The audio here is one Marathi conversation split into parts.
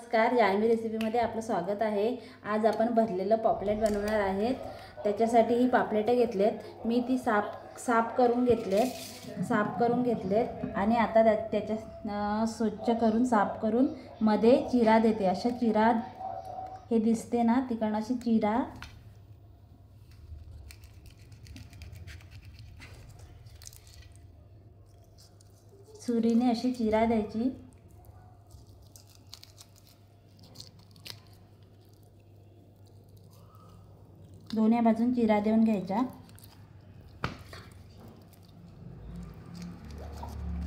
नमस्कार, जान्हवी रेसिपीमध्ये आपलं स्वागत आहे। आज आपण भरलेलं पापलेट बनवणार आहेत। त्याच्यासाठी ही पापलेट घेतलेत मी, ती साफ करून घेतलेत आणि आता त्याच्या स्वच्छ करून साफ करून मध्ये चिरा देते। अशा चिरा हे दिसते ना, तिकडनं अशी चिरा सुरीने अशी चिरा द्यायची। दोन्ही बाजून चिरा देऊन घ्यायचा।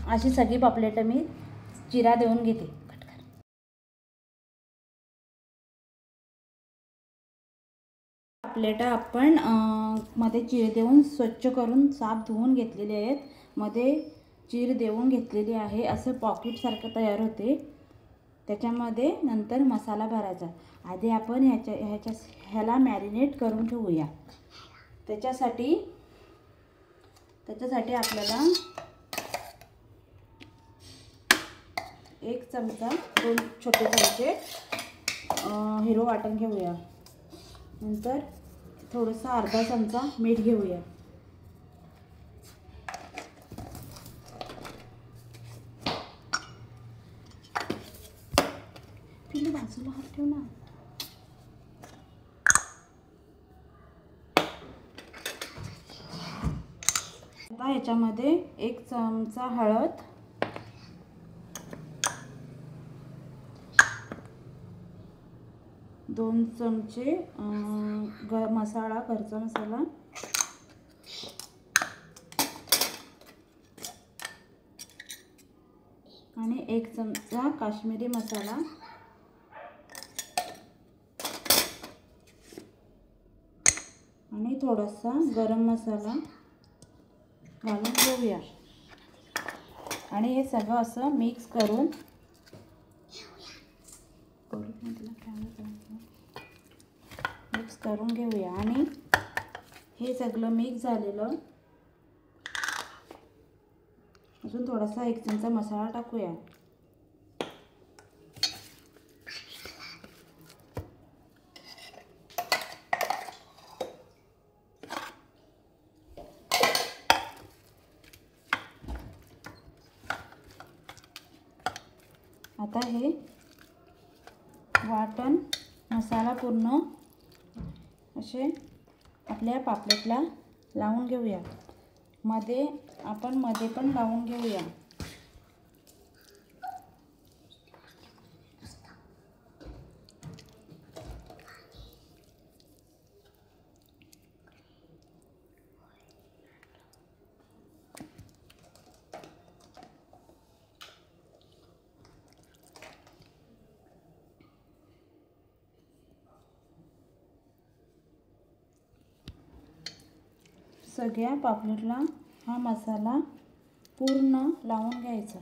अशी सगळी पापलेट मी चिरा देऊन घेते। पापलेट आपण मध्ये चीर देऊन स्वच्छ करून साफ धुवून घेतलेले आहेत। मध्ये चीर देऊन घेतलेली आहे। असं पॉकेट सारखं तयार होते। त्याच्यामध्ये नंतर मसाला भरायचा। आधी आपण ह्याला मॅरिनेट करून ठेवूया। त्याच्यासाठी आपल्याला 1 चमचा 2 छोटे चमचे हिरो वाटण घेऊया। नंतर थोडंसं अर्धा चमचा मीठ घेऊया। पिल्लू बाजूला हात ठेव ना। आता याच्यामध्ये 1 चमचा हळद, 2 चमचे मसाला, घरचा मसाला, आणि 1 चमचा काश्मीरी मसाला आणि थोडासा गरम मसाला घालून घेऊया। आणि हे सगळं असं मिक्स करून घेऊया। आणि हे सगळं मिक्स झालेलं अजून थोडासा 1 चमचा मसाला टाकूया। आता हे वाटण मसाला पूर्ण असे आपल्या पापलेटला लावून घेऊया। मध्ये पण लावून घेऊया। सगळ्या पापलेटला हा मसाला पूर्ण लावून घ्यायचा।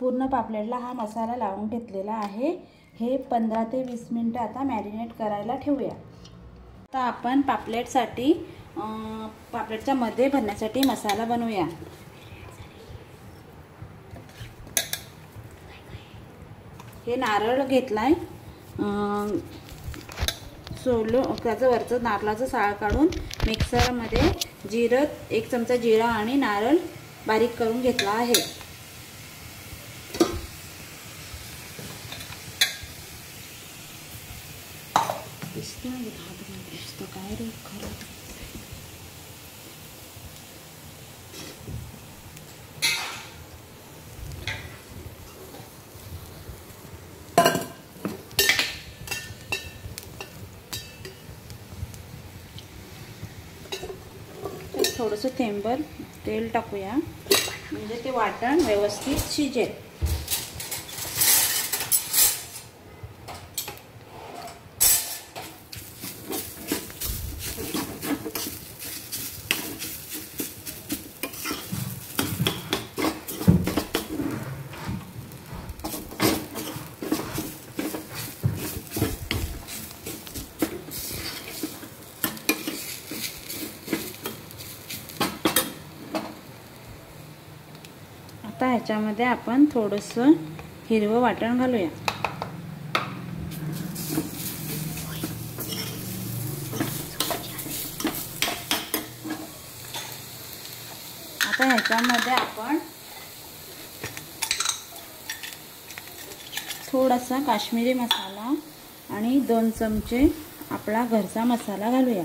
पूर्ण पापलेटला हा मसाला लावून घेतलेला आहे। हे 15 ते 20 मिनिटं आता मॅरिनेट करायला ठेवूया। आता आपण पापलेटच्या मध्ये भरण्यासाठी मसाला बनवूया। हे नारळ घेतलाय, त्याचं वरचं नारळाचं साळ काढून मिक्सरमध्ये जिरं 1 चमचा जिरा आणि नारळ बारीक करून घेतला आहे। काय रे खरं. थोडंसं थेंबर तेल टाकूया म्हणजे ते वाटण व्यवस्थित शिजेल. आता ह्याच्यामध्ये आपण थोडंसं हिरवं वाटण घालूया. आता ह्याच्यामध्ये आपण थोडासा काश्मीरी मसाला आणि 2 चमचे आपला घरचा मसाला घालूया.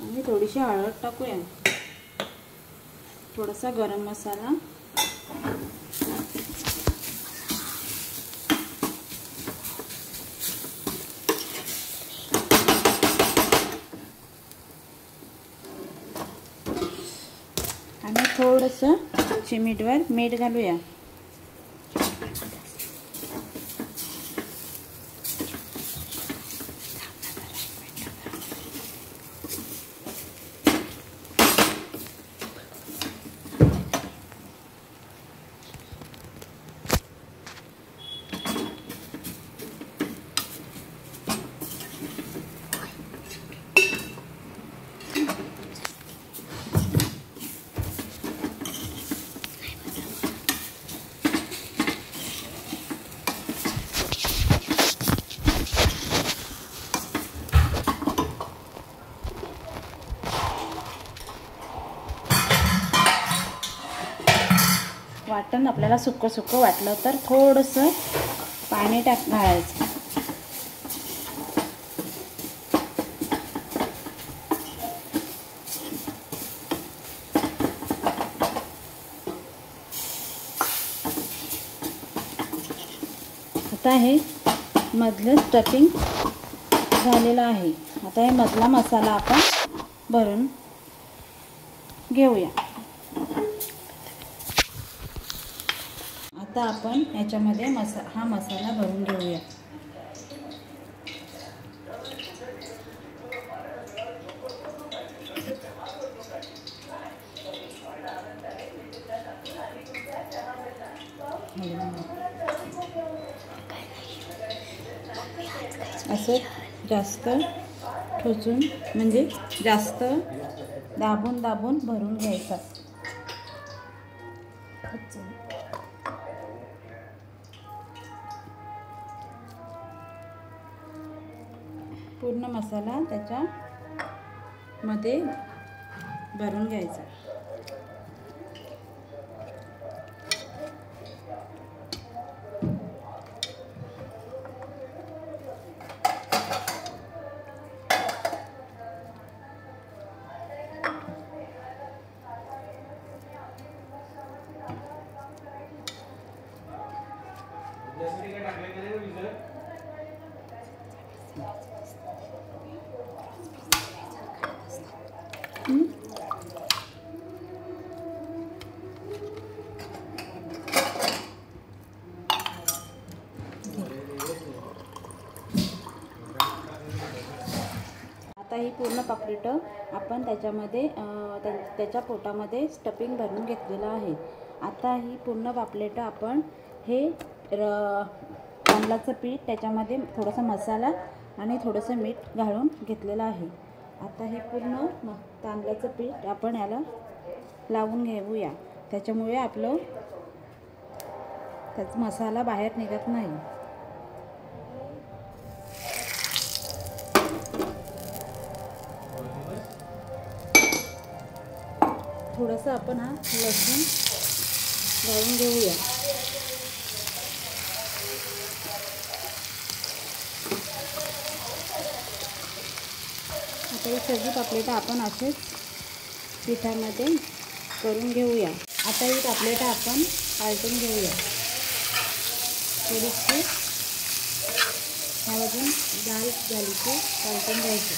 आणि थोडीशी हळद टाकूया. थोडासा गरम मसाला, आणि थोडंसं चिमूटभर मीठ घालूया. वाटण आपल्याला सुक्कं सुक्कं वाटलं तर थोडंसं पाणी घालायचं. आता हे मधलं स्टफिंग झालेलं आहे. आता हे मधला मसाला आपण भरून घेऊया. आता आपण याच्यामध्ये हा मसाला भरून घेऊया. असं जास्त ठोचून म्हणजे जास्त दाबून दाबून भरून घ्यायचा. पूर्ण मसाला त्याच्यामध्ये भरून घ्यायचा. आता ही पूर्ण पापलेट आपण त्याच्यामध्ये त्याच्या पोटामध्ये स्टफिंग भरून घेतलेलं आहे. आता ही पूर्ण पापलेट आपण हे तांदळाचं पीठ त्याच्यामध्ये थोडासा मसाला आणि थोडंसं मीठ घालून घेतलेलं आहे. आता हे पूर्ण तांदळाचं पीठ आपण याला लावून घेऊया. त्याच्यामुळे आपलं त्याचा मसाला बाहेर निघत नाही. थोडंसं आपण हा लसूण घालून घेऊया. आता ही सगळी पापलेट आपण असेच पिठामध्ये करून घेऊया. आता ही पापलेट आपण पालटून घेऊया. थोडीशी ह्या बाजून लाल झाली की पालटून घ्यायची.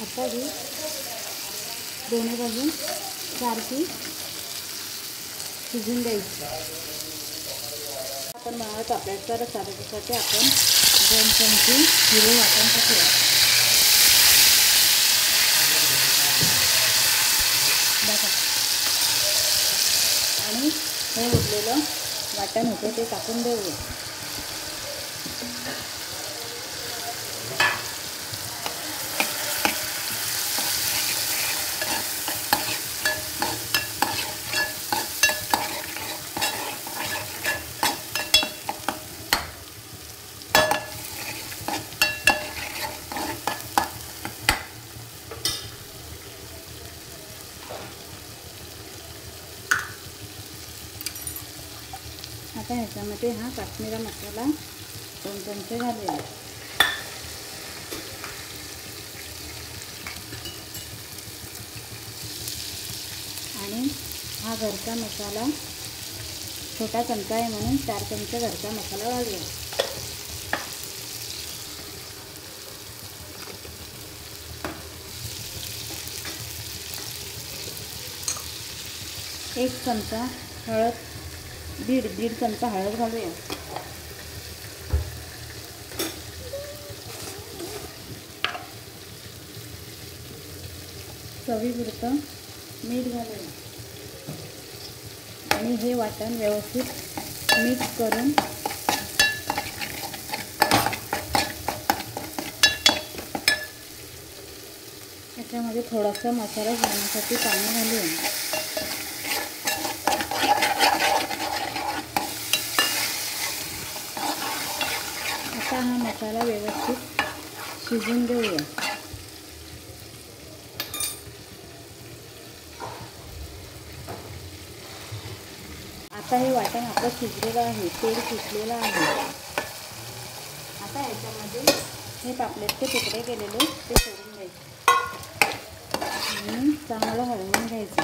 आता ही दोन्ही बाजून सारखी शिजून द्यायची. आपण बनवत पापलेटचा रस्सा त्याच्यासाठी आपण 2 चमचे हिरवे वाटण टाकूया. आणि हे उरलेलं वाटण होतं ते टाकून देऊया. आता ह्याच्यामध्ये हा काश्मीरी मसाला 2 चमचे घालूया. आणि हा घरचा मसाला छोटा चमचा आहे म्हणून 4 चमचे घरचा मसाला घालूया. एक चमचा हळद, दीड चमचा हळद घालूया. चवीपुरतं मीठ घालूया. आणि हे वाटण व्यवस्थित मिक्स करून त्याच्यामध्ये थोडासा मसाला घालण्यासाठी पाणी घालूया. आता हा मसाला व्यवस्थित शिजून देऊया. आता हे वाटण आपलं शिजलेलं आहे, तेल सुटलेलं आहे. आता ह्याच्यामध्ये हे पापलेटचे तुकडे केलेले ते सोडून द्यायचे आणि चांगलं हलवून घ्यायचं.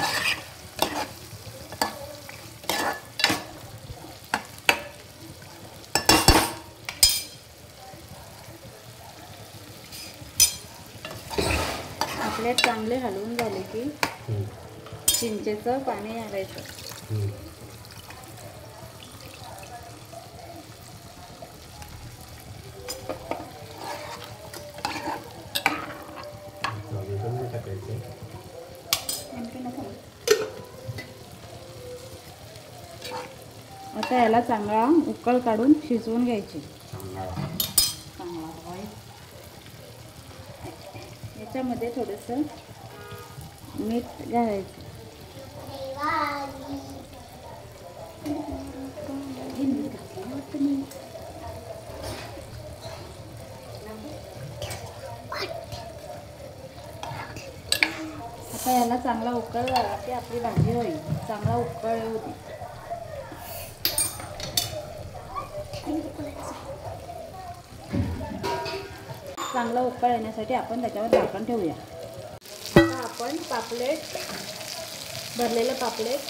पापलेट चांगले हलवून झाले की चिंचेचं पाणी घालायचं. आता याला चांगला उकळ काढून शिजवून घ्यायची. याच्यामध्ये थोडंसं मीठ घालायचं. आता याला चांगला उकळ झाला की आपली भाजी होईल. चांगला उकळ येऊ दे. चांगला उकळ येण्यासाठी आपण त्याच्यावर झाकण ठेवूया. आता आपण पापलेट भरलेलं पापलेट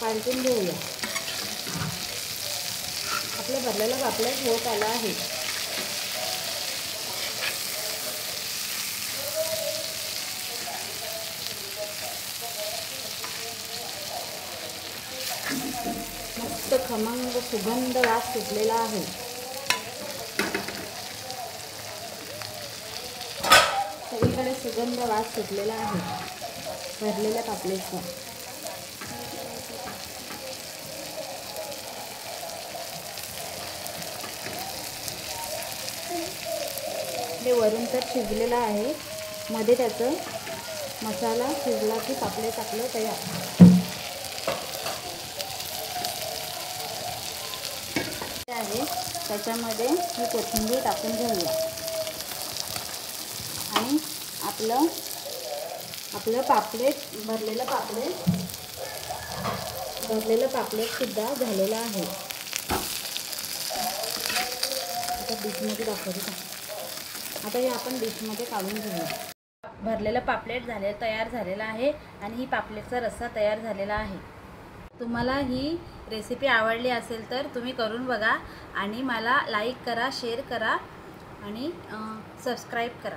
पालटून घेऊया. आपलं भरलेलं पापलेट होत आलं आहे. मस्त खमंग सुगंध वास सुटलेला आहे. सुगंध वास सुटलेला आहे भरलेल्या पापलेटचा. हे वरून तर शिजलेलं आहे, मध्ये त्याचं मसाला शिजला की पापलेट टाकलं तयार आहे. त्याच्यामध्ये ही कोथिंबीर टाकून घेऊया आणि आपलं पापलेट भरलेलं पापलेट सुद्धा झालेलं आहे. आता डिशमध्ये दाखवते का. आता हे आपण डिशमध्ये काढून घेऊया. भरलेलं पापलेट तयार झालेलं आहे आणि ही पापलेटचा रस्सा तयार झालेला आहे. तुम्हाला ही रेसिपी आवडली असेल तर तुम्ही करून बघा आणि मला लाईक करा, शेअर करा आणि सबस्क्राईब करा.